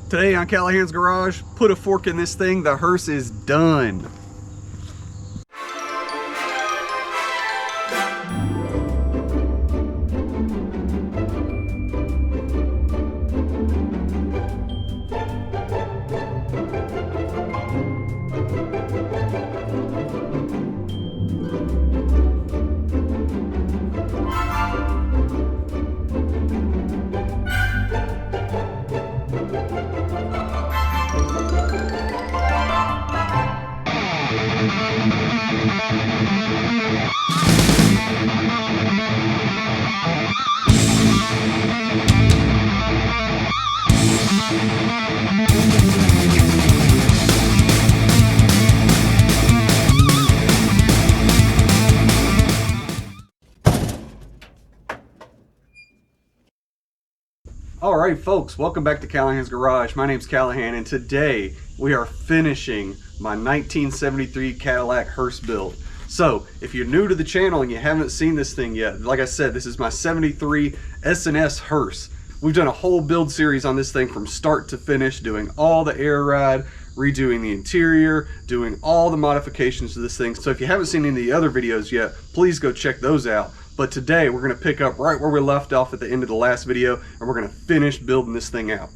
Today on Callahan's Garage, put a fork in this thing, the hearse is done. Alright folks, welcome back to Callahan's Garage. My name's Callahan and today we are finishing my 1973 Cadillac Hearse build. So if you're new to the channel and you haven't seen this thing yet, like I said, this is my 73 S&S Hearse. We've done a whole build series on this thing from start to finish, doing all the air ride, redoing the interior, doing all the modifications to this thing. So if you haven't seen any of the other videos yet, please go check those out. But today we're going to pick up right where we left off at the end of the last video, and we're going to finish building this thing out.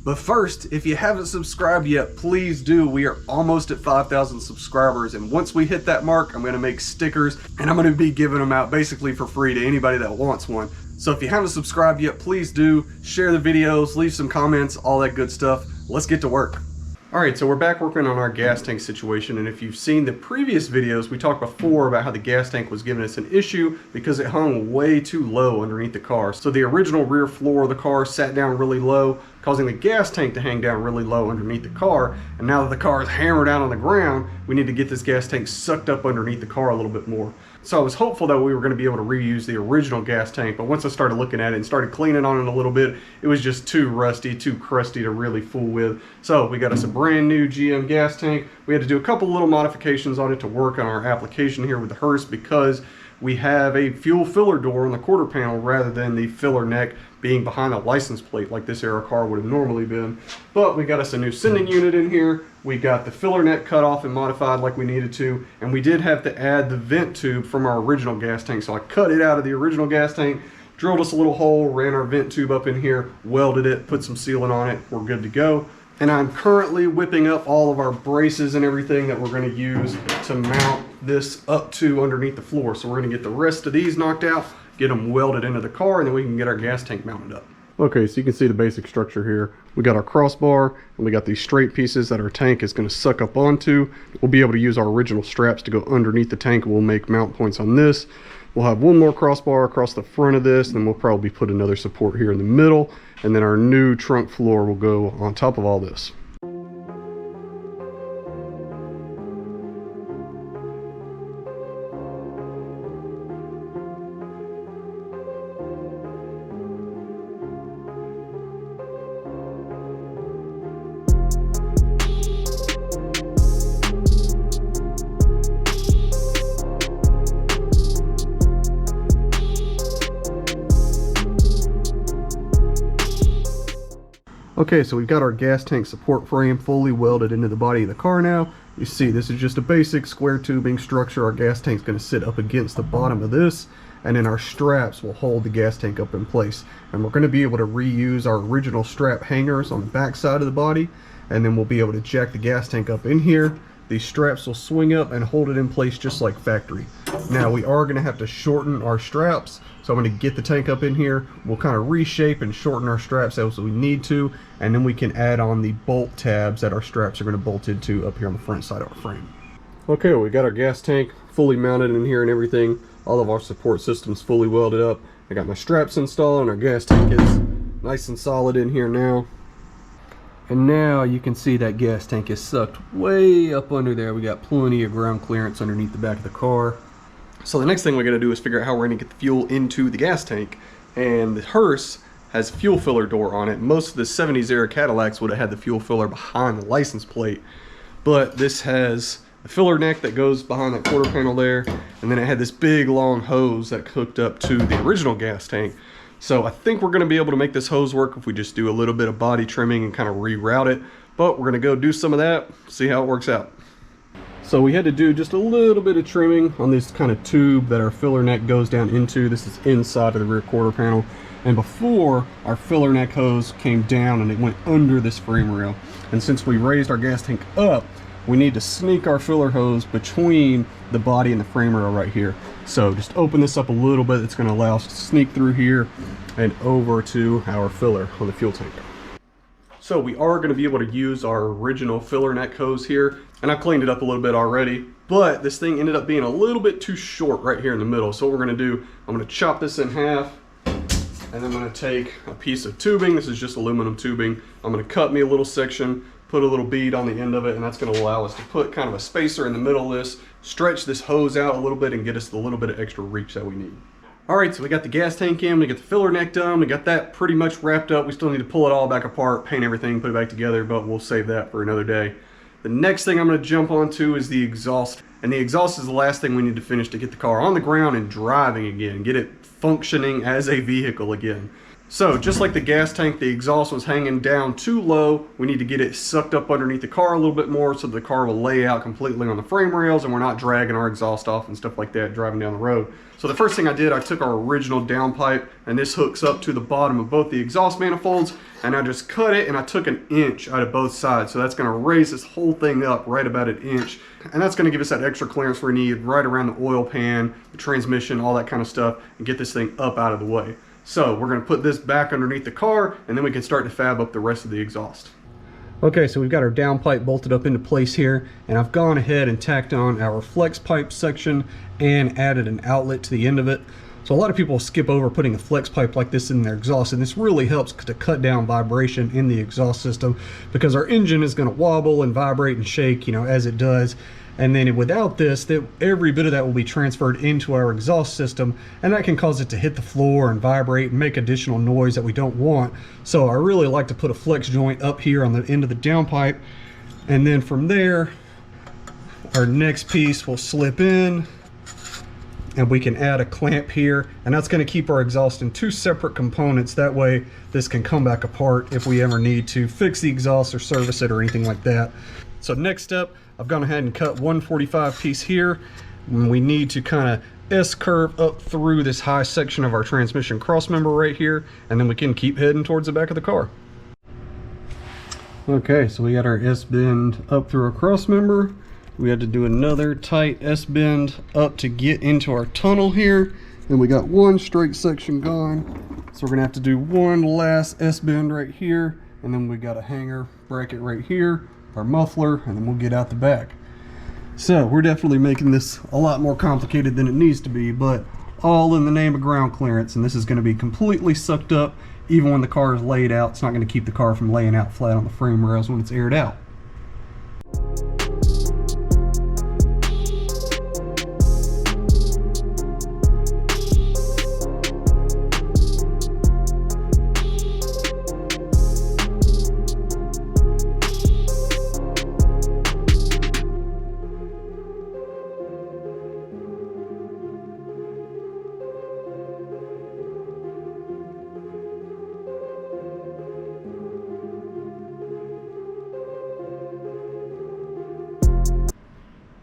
But first, if you haven't subscribed yet, please do. We are almost at 5,000 subscribers, and once we hit that mark, I'm going to make stickers, and I'm going to be giving them out basically for free to anybody that wants one. So if you haven't subscribed yet, please do. Share the videos, leave some comments, all that good stuff. Let's get to work. Alright, so we're back working on our gas tank situation, and if you've seen the previous videos, we talked before about how the gas tank was giving us an issue because it hung way too low underneath the car. So the original rear floor of the car sat down really low, causing the gas tank to hang down really low underneath the car. And now that the car is hammered out on the ground, we need to get this gas tank sucked up underneath the car a little bit more. So I was hopeful that we were going to be able to reuse the original gas tank, but once I started looking at it and started cleaning on it a little bit, it was just too rusty, too crusty to really fool with. So we got us a brand new GM gas tank. We had to do a couple little modifications on it to work on our application here with the hearse because we have a fuel filler door on the quarter panel rather than the filler neck being behind the license plate like this era car would have normally been. But we got us a new sending unit in here. We got the filler neck cut off and modified like we needed to, and we did have to add the vent tube from our original gas tank. So I cut it out of the original gas tank, drilled us a little hole, ran our vent tube up in here, welded it, put some sealant on it. We're good to go. And I'm currently whipping up all of our braces and everything that we're going to use to mount this up to underneath the floor. So we're going to get the rest of these knocked out, get them welded into the car, and then we can get our gas tank mounted up. Okay, so you can see the basic structure here. We got our crossbar, and we got these straight pieces that our tank is going to suck up onto. We'll be able to use our original straps to go underneath the tank, and we'll make mount points on this. We'll have one more crossbar across the front of this, and then we'll probably put another support here in the middle, and then our new trunk floor will go on top of all this. Okay, so we've got our gas tank support frame fully welded into the body of the car now. You see, this is just a basic square tubing structure. Our gas tank's going to sit up against the bottom of this, and then our straps will hold the gas tank up in place. And we're going to be able to reuse our original strap hangers on the back side of the body, and then we'll be able to jack the gas tank up in here. These straps will swing up and hold it in place just like factory. Now we are going to have to shorten our straps, so I'm going to get the tank up in here. We'll kind of reshape and shorten our straps as we need to, and then we can add on the bolt tabs that our straps are going to bolt into up here on the front side of our frame. Okay, we got our gas tank fully mounted in here and everything. All of our support systems fully welded up. I got my straps installed and our gas tank is nice and solid in here now. And now you can see that gas tank is sucked way up under there. We got plenty of ground clearance underneath the back of the car. So the next thing we got to do is figure out how we're going to get the fuel into the gas tank. And the hearse has a fuel filler door on it. Most of the 70s era Cadillacs would have had the fuel filler behind the license plate. But this has a filler neck that goes behind that quarter panel there. And then it had this big long hose that hooked up to the original gas tank. So I think we're going to be able to make this hose work if we just do a little bit of body trimming and kind of reroute it. But we're going to go do some of that, see how it works out. So we had to do just a little bit of trimming on this kind of tube that our filler neck goes down into. This is inside of the rear quarter panel. And before, our filler neck hose came down and it went under this frame rail. And since we raised our gas tank up, we need to sneak our filler hose between the body and the frame rail right here. So just open this up a little bit. It's going to allow us to sneak through here and over to our filler on the fuel tank. So we are going to be able to use our original filler neck hose here, and I've cleaned it up a little bit already, but this thing ended up being a little bit too short right here in the middle. So what we're going to do, I'm going to chop this in half, and I'm going to take a piece of tubing. This is just aluminum tubing. I'm going to cut me a little section, put a little bead on the end of it, and that's going to allow us to put kind of a spacer in the middle of this, stretch this hose out a little bit, and get us the little bit of extra reach that we need. All right, so we got the gas tank in, we got the filler neck done, we got that pretty much wrapped up. We still need to pull it all back apart, paint everything, put it back together, but we'll save that for another day. The next thing I'm going to jump onto is the exhaust. And the exhaust is the last thing we need to finish to get the car on the ground and driving again, get it functioning as a vehicle again. So just like the gas tank, the exhaust was hanging down too low. We need to get it sucked up underneath the car a little bit more so the car will lay out completely on the frame rails and we're not dragging our exhaust off and stuff like that driving down the road. So the first thing I did, I took our original downpipe, and this hooks up to the bottom of both the exhaust manifolds, and I just cut it and I took 1 inch out of both sides. So that's going to raise this whole thing up right about 1 inch, and that's going to give us that extra clearance we need right around the oil pan, the transmission, all that kind of stuff, and get this thing up out of the way. So we're going to put this back underneath the car, and then we can start to fab up the rest of the exhaust. Okay, so we've got our downpipe bolted up into place here, and I've gone ahead and tacked on our flex pipe section and added an outlet to the end of it. So a lot of people skip over putting a flex pipe like this in their exhaust, and this really helps to cut down vibration in the exhaust system, because our engine is going to wobble and vibrate and shake, you know, as it does. And then without this, every bit of that will be transferred into our exhaust system, and that can cause it to hit the floor and vibrate and make additional noise that we don't want. So I really like to put a flex joint up here on the end of the downpipe, and then from there, our next piece will slip in, and we can add a clamp here, and that's going to keep our exhaust in 2 separate components. That way this can come back apart if we ever need to fix the exhaust or service it or anything like that. So next step, I've gone ahead and cut 145 piece here. And we need to kind of S-curve up through this high section of our transmission cross member right here, and then we can keep heading towards the back of the car. Okay, so we got our S-bend up through our cross member. We had to do another tight S-bend up to get into our tunnel here. And we got 1 straight section gone. So we're gonna have to do 1 last S-bend right here. And then we got a hanger bracket right here, our muffler, and then we'll get out the back. So we're definitely making this a lot more complicated than it needs to be, but all in the name of ground clearance. And this is gonna be completely sucked up even when the car is laid out. It's not gonna keep the car from laying out flat on the frame rails when it's aired out.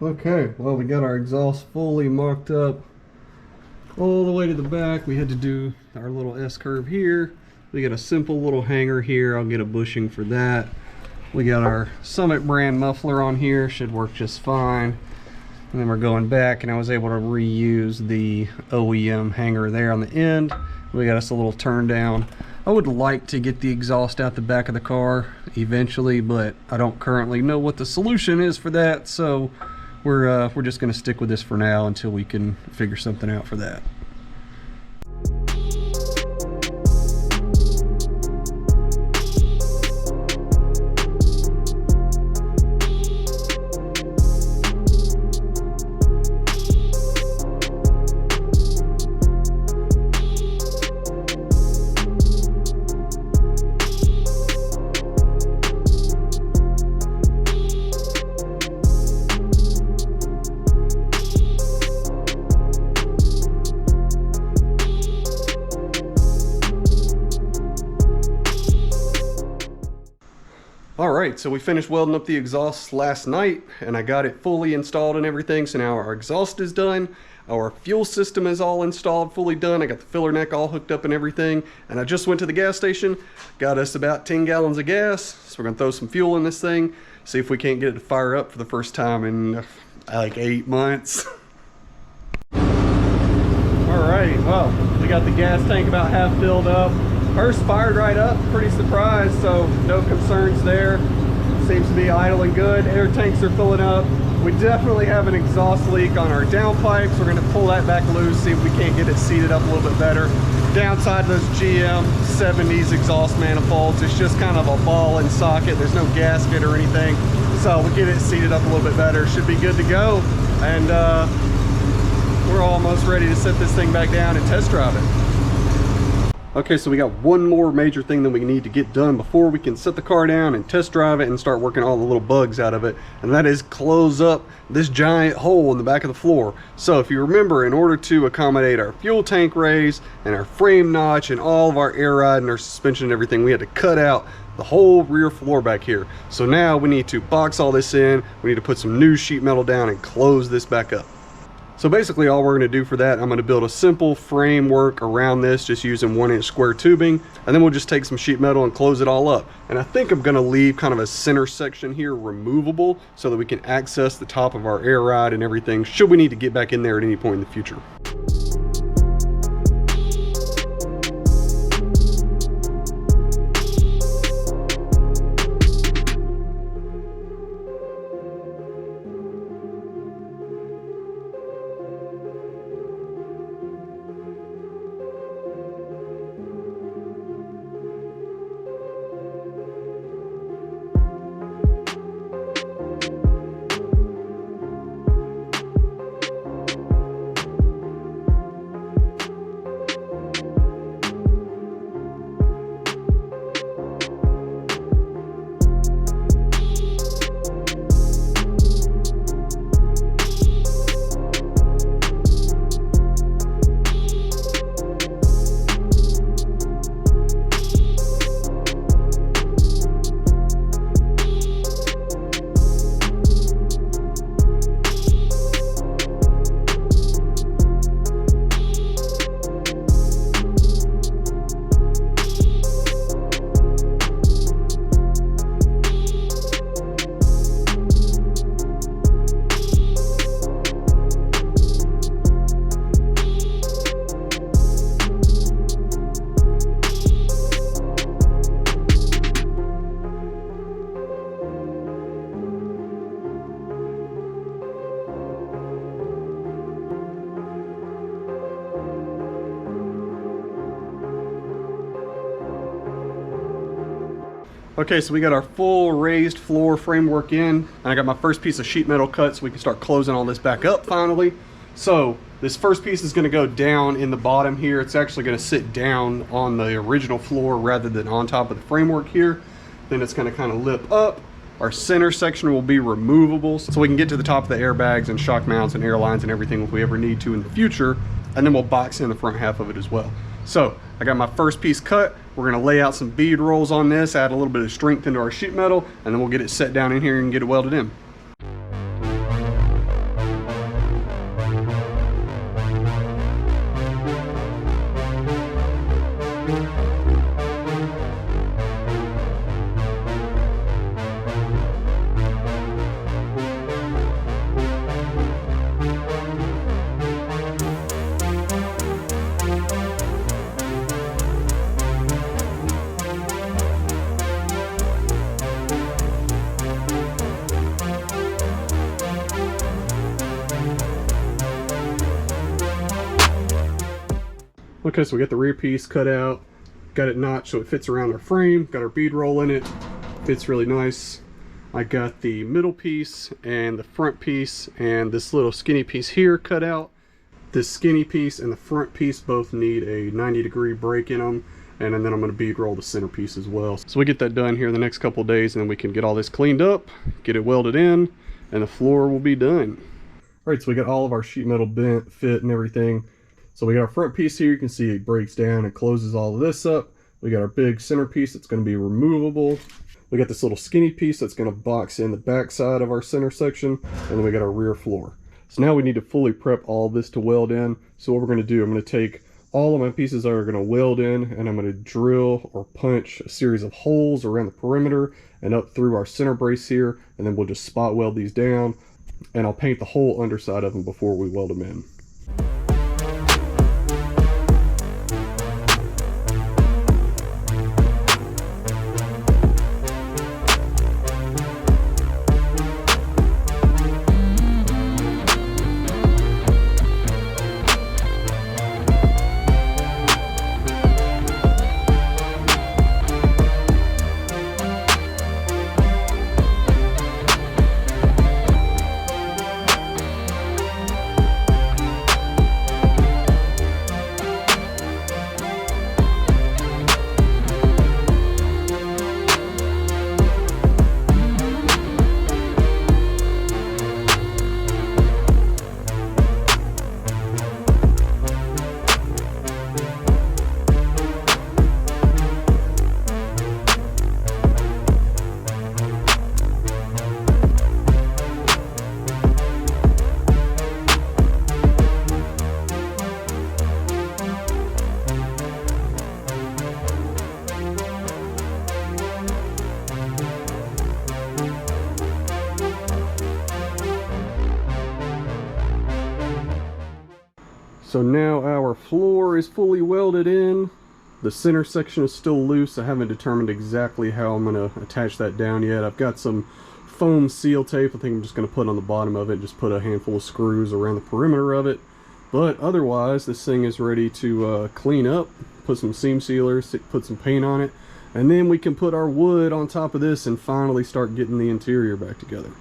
Okay, well, we got our exhaust fully mocked up all the way to the back. We had to do our little S-curve here. We got a simple little hanger here. I'll get a bushing for that. We got our Summit brand muffler on here. Should work just fine. And then we're going back, and I was able to reuse the OEM hanger there on the end. We got us a little turn down. I would like to get the exhaust out the back of the car eventually, but I don't currently know what the solution is for that, so we're just going to stick with this for now until we can figure something out for that. All right, so we finished welding up the exhaust last night and I got it fully installed and everything. So now our exhaust is done. Our fuel system is all installed, fully done. I got the filler neck all hooked up and everything. And I just went to the gas station, got us about 10 gallons of gas. So we're gonna throw some fuel in this thing, see if we can't get it to fire up for the first time in like 8 months. All right, well, we got the gas tank about half filled up. Hearse fired right up, pretty surprised, so no concerns there. Seems to be idling good. Air tanks are filling up. We definitely have an exhaust leak on our downpipes. We're gonna pull that back loose, see if we can't get it seated up a little bit better. Downside of those GM 70s exhaust manifolds, it's just kind of a ball and socket. There's no gasket or anything. So we'll get it seated up a little bit better. Should be good to go. And we're almost ready to set this thing back down and test drive it. Okay, so we got one more major thing that we need to get done before we can set the car down and test drive it and start working all the little bugs out of it, and that is close up this giant hole in the back of the floor. So if you remember, in order to accommodate our fuel tank raise and our frame notch and all of our air ride and our suspension and everything, we had to cut out the whole rear floor back here. So now we need to box all this in, we need to put some new sheet metal down and close this back up. So basically all we're going to do for that, I'm going to build a simple framework around this just using 1-inch square tubing, and then we'll just take some sheet metal and close it all up. And I think I'm going to leave kind of a center section here removable so that we can access the top of our air ride and everything should we need to get back in there at any point in the future. Okay, so we got our full raised floor framework in, and I got my first piece of sheet metal cut so we can start closing all this back up finally. So this first piece is going to go down in the bottom here. It's actually going to sit down on the original floor rather than on top of the framework here. Then it's going to kind of lip up. Our center section will be removable so we can get to the top of the airbags and shock mounts and airlines and everything if we ever need to in the future. And then we'll box in the front half of it as well. So I got my first piece cut. We're going to lay out some bead rolls on this, add a little bit of strength into our sheet metal, and then we'll get it set down in here and get it welded in. Okay, so we got the rear piece cut out, got it notched so it fits around our frame, got our bead roll in it, fits really nice. I got the middle piece and the front piece and this little skinny piece here cut out. This skinny piece and the front piece both need a 90-degree break in them, and then I'm going to bead roll the center piece as well. So we get that done here in the next couple of days, and then we can get all this cleaned up, get it welded in, and the floor will be done. All right, so we got all of our sheet metal bent, fit, and everything. So we got our front piece here. You can see it breaks down and closes all of this up. We got our big center piece that's going to be removable. We got this little skinny piece that's going to box in the back side of our center section, and then we got our rear floor. So now we need to fully prep all this to weld in. So what we're going to do, I'm going to take all of my pieces that are going to weld in, and I'm going to drill or punch a series of holes around the perimeter and up through our center brace here, and then we'll just spot weld these down, and I'll paint the whole underside of them before we weld them in. So now our floor is fully welded in. The center section is still loose. I haven't determined exactly how I'm going to attach that down yet. I've got some foam seal tape. I think I'm just going to put on the bottom of it, just put a handful of screws around the perimeter of it. But otherwise, this thing is ready to clean up, put some seam sealers, put some paint on it, and then we can put our wood on top of this and finally start getting the interior back together.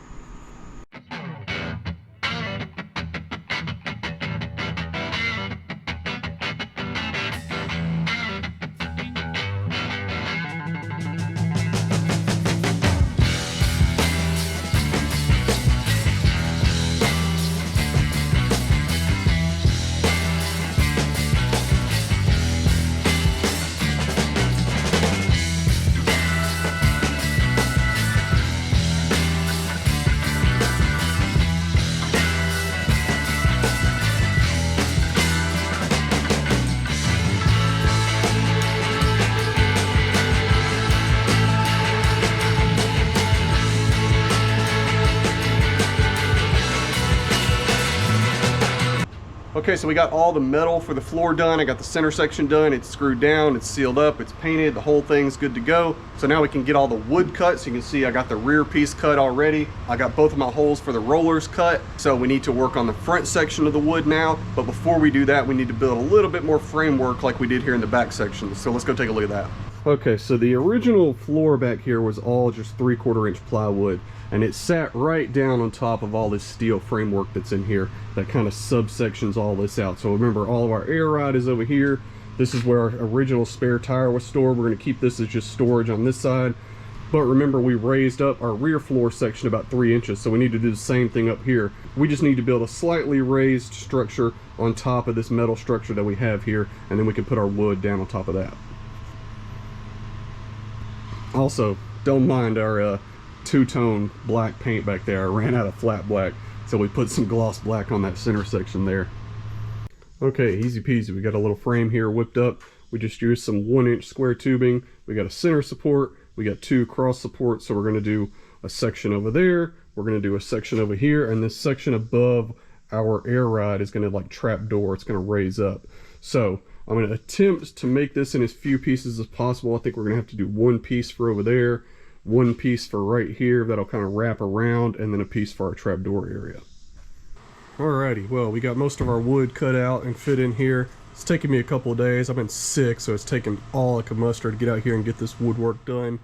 Okay, so we got all the metal for the floor done. I got the center section done. It's screwed down, it's sealed up, it's painted, the whole thing's good to go. So now we can get all the wood cut. So you can see I got the rear piece cut already. I got both of my holes for the rollers cut. So we need to work on the front section of the wood now. But before we do that, we need to build a little bit more framework like we did here in the back section. So let's go take a look at that. Okay, so the original floor back here was all just 3/4 inch plywood, and it sat right down on top of all this steel framework that's in here that kind of subsections all this out. So remember, all of our air ride is over here. This is where our original spare tire was stored. We're going to keep this as just storage on this side. But remember, we raised up our rear floor section about 3 inches, so we need to do the same thing up here. We just need to build a slightly raised structure on top of this metal structure that we have here, and then we can put our wood down on top of that. Also, don't mind our two-tone black paint back there. I ran out of flat black, so we put some gloss black on that center section there. Okay, easy peasy. We got a little frame here whipped up. We just used some 1-inch square tubing. We got a center support. We got 2 cross supports, so we're going to do a section over there. We're going to do a section over here, and this section above our air ride is going to like trap door. It's going to raise up. So I'm going to attempt to make this in as few pieces as possible. I think we're going to have to do 1 piece for over there, 1 piece for right here that'll kind of wrap around, and then a piece for our trapdoor area. Alrighty, well, we got most of our wood cut out and fit in here. It's taken me a couple of days. I've been sick, so it's taken all I could muster to get out here and get this woodwork done.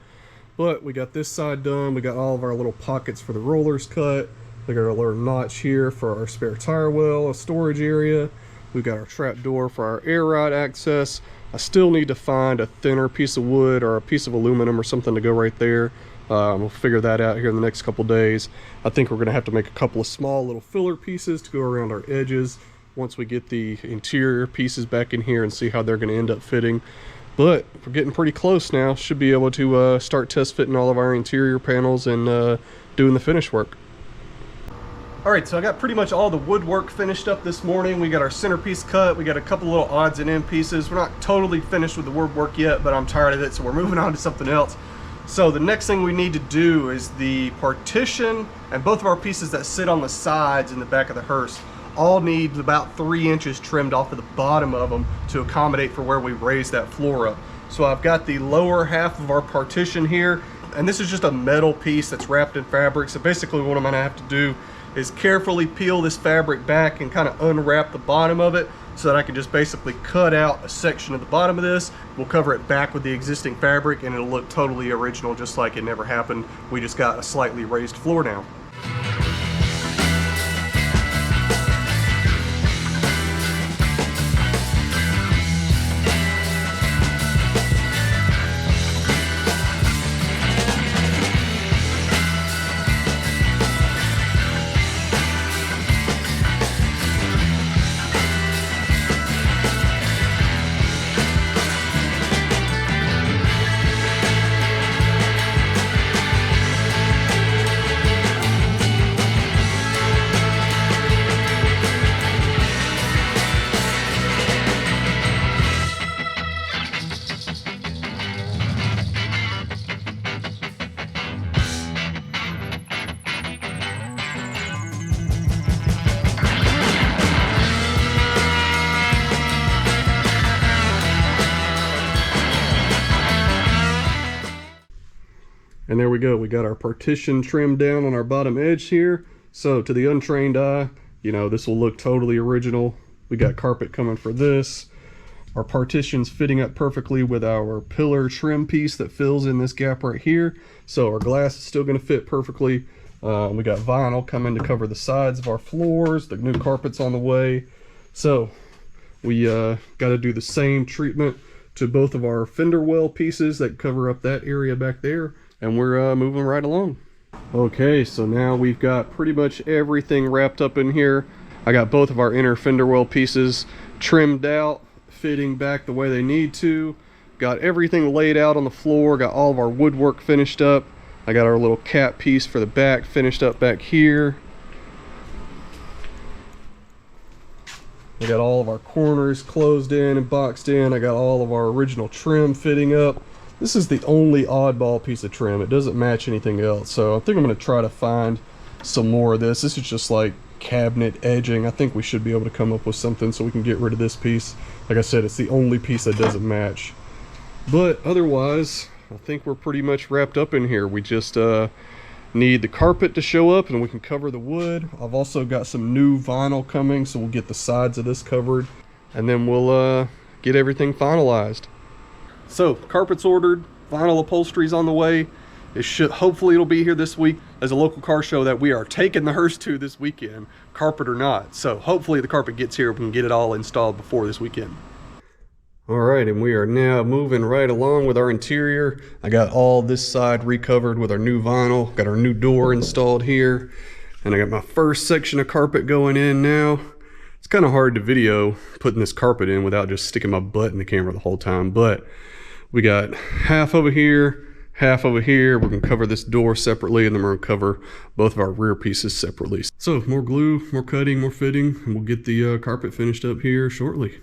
But we got this side done. We got all of our little pockets for the rollers cut. We got our little notch here for our spare tire well, a storage area. We've got our trap door for our air ride access. I still need to find a thinner piece of wood or a piece of aluminum or something to go right there. We'll figure that out here in the next couple days. I think we're going to have to make a couple of small little filler pieces to go around our edges once we get the interior pieces back in here and see how they're going to end up fitting. but we're getting pretty close now. Should be able to start test fitting all of our interior panels and doing the finish work. All right, so I got pretty much all the woodwork finished up this morning. We got our centerpiece cut. We got a couple little odds and end pieces. We're not totally finished with the woodwork yet, but I'm tired of it, so we're moving on to something else. So the next thing we need to do is the partition, and both of our pieces that sit on the sides in the back of the hearse all need about 3 inches trimmed off of the bottom of them to accommodate for where we raise that floor up. So I've got the lower half of our partition here, and this is just a metal piece that's wrapped in fabric. So basically what I'm gonna have to do is carefully peel this fabric back and kind of unwrap the bottom of it so that I can just basically cut out a section of the bottom of this. We'll cover it back with the existing fabric and it'll look totally original, just like it never happened. We just got a slightly raised floor now. And there we go, we got our partition trimmed down on our bottom edge here. So to the untrained eye, you know, this will look totally original. We got carpet coming for this. Our partition's fitting up perfectly with our pillar trim piece that fills in this gap right here. So our glass is still gonna fit perfectly. We got vinyl coming to cover the sides of our floors. The new carpet's on the way. So we gotta do the same treatment to both of our fender well pieces that cover up that area back there. And we're moving right along. Okay, so now we've got pretty much everything wrapped up in here. I got both of our inner fender well pieces trimmed out, fitting back the way they need to. Got everything laid out on the floor, got all of our woodwork finished up. I got our little cap piece for the back finished up back here. I got all of our corners closed in and boxed in. I got all of our original trim fitting up. This is the only oddball piece of trim. It doesn't match anything else. So I think I'm going to try to find some more of this. This is just like cabinet edging. I think we should be able to come up with something so we can get rid of this piece. Like I said, it's the only piece that doesn't match. But otherwise, I think we're pretty much wrapped up in here. We just need the carpet to show up and we can cover the wood. I've also got some new vinyl coming, so we'll get the sides of this covered. And then we'll get everything finalized. So carpet's ordered, vinyl upholstery's on the way. Hopefully it'll be here this week. There's a local car show that we are taking the hearse to this weekend, carpet or not. So hopefully the carpet gets here, we can get it all installed before this weekend. All right, and we are now moving right along with our interior. I got all this side recovered with our new vinyl, got our new door installed here, and I got my first section of carpet going in now. It's kind of hard to video putting this carpet in without just sticking my butt in the camera the whole time, but we got half over here, half over here. We're gonna cover this door separately, and then we're gonna cover both of our rear pieces separately. So more glue, more cutting, more fitting, and we'll get the carpet finished up here shortly.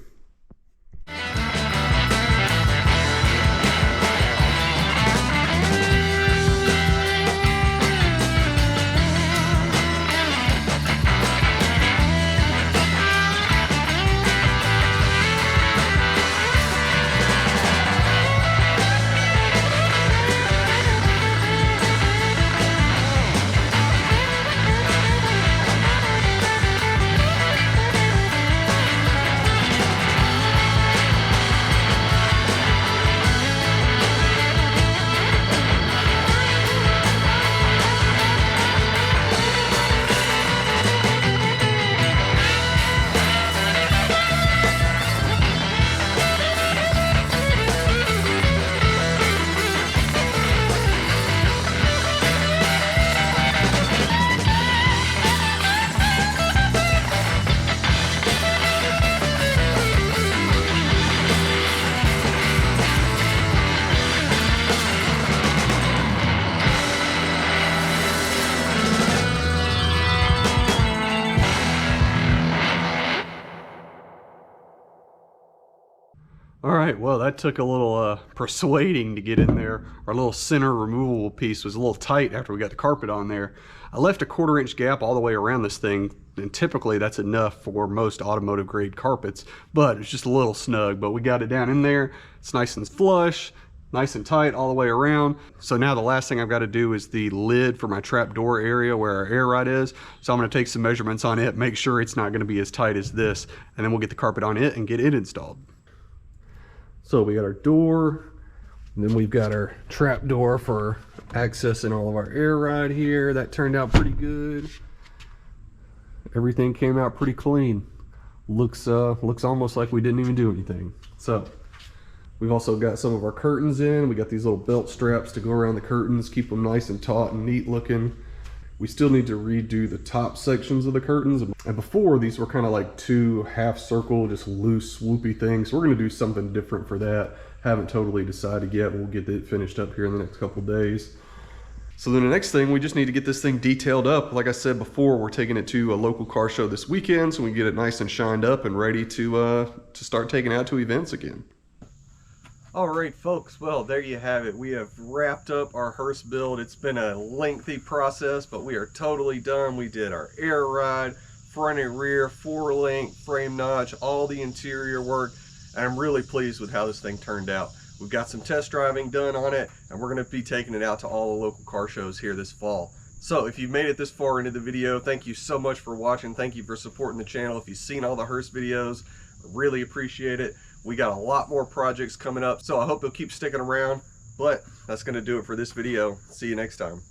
All right, well, that took a little persuading to get in there. Our little center removable piece was a little tight after we got the carpet on there. I left a 1/4 inch gap all the way around this thing, and typically that's enough for most automotive grade carpets, but it's just a little snug. But we got it down in there. It's nice and flush, nice and tight all the way around. So now the last thing I've got to do is the lid for my trap door area where our air ride is. So I'm going to take some measurements on it, make sure it's not going to be as tight as this, and then we'll get the carpet on it and get it installed. So we got our door, and then we've got our trap door for accessing all of our air ride here. That turned out pretty good. Everything came out pretty clean. Looks almost like we didn't even do anything. So we've also got some of our curtains in. We got these little belt straps to go around the curtains, keep them nice and taut and neat looking. We still need to redo the top sections of the curtains. And before, these were kind of like 2 half circle, just loose, swoopy things. So we're gonna do something different for that. Haven't totally decided yet. We'll get it finished up here in the next couple days. So then the next thing, we just need to get this thing detailed up. Like I said before, we're taking it to a local car show this weekend so we can get it nice and shined up and ready to start taking out to events again. All right, folks, well, there you have it. We have wrapped up our hearse build. It's been a lengthy process, but we are totally done. We did our air ride, front and rear, 4-link, frame notch, all the interior work, and I'm really pleased with how this thing turned out. We've got some test driving done on it, and we're gonna be taking it out to all the local car shows here this fall. So if you've made it this far into the video, thank you so much for watching. Thank you for supporting the channel. If you've seen all the hearse videos, I really appreciate it. We got a lot more projects coming up, so I hope you'll keep sticking around. But that's going to do it for this video. See you next time.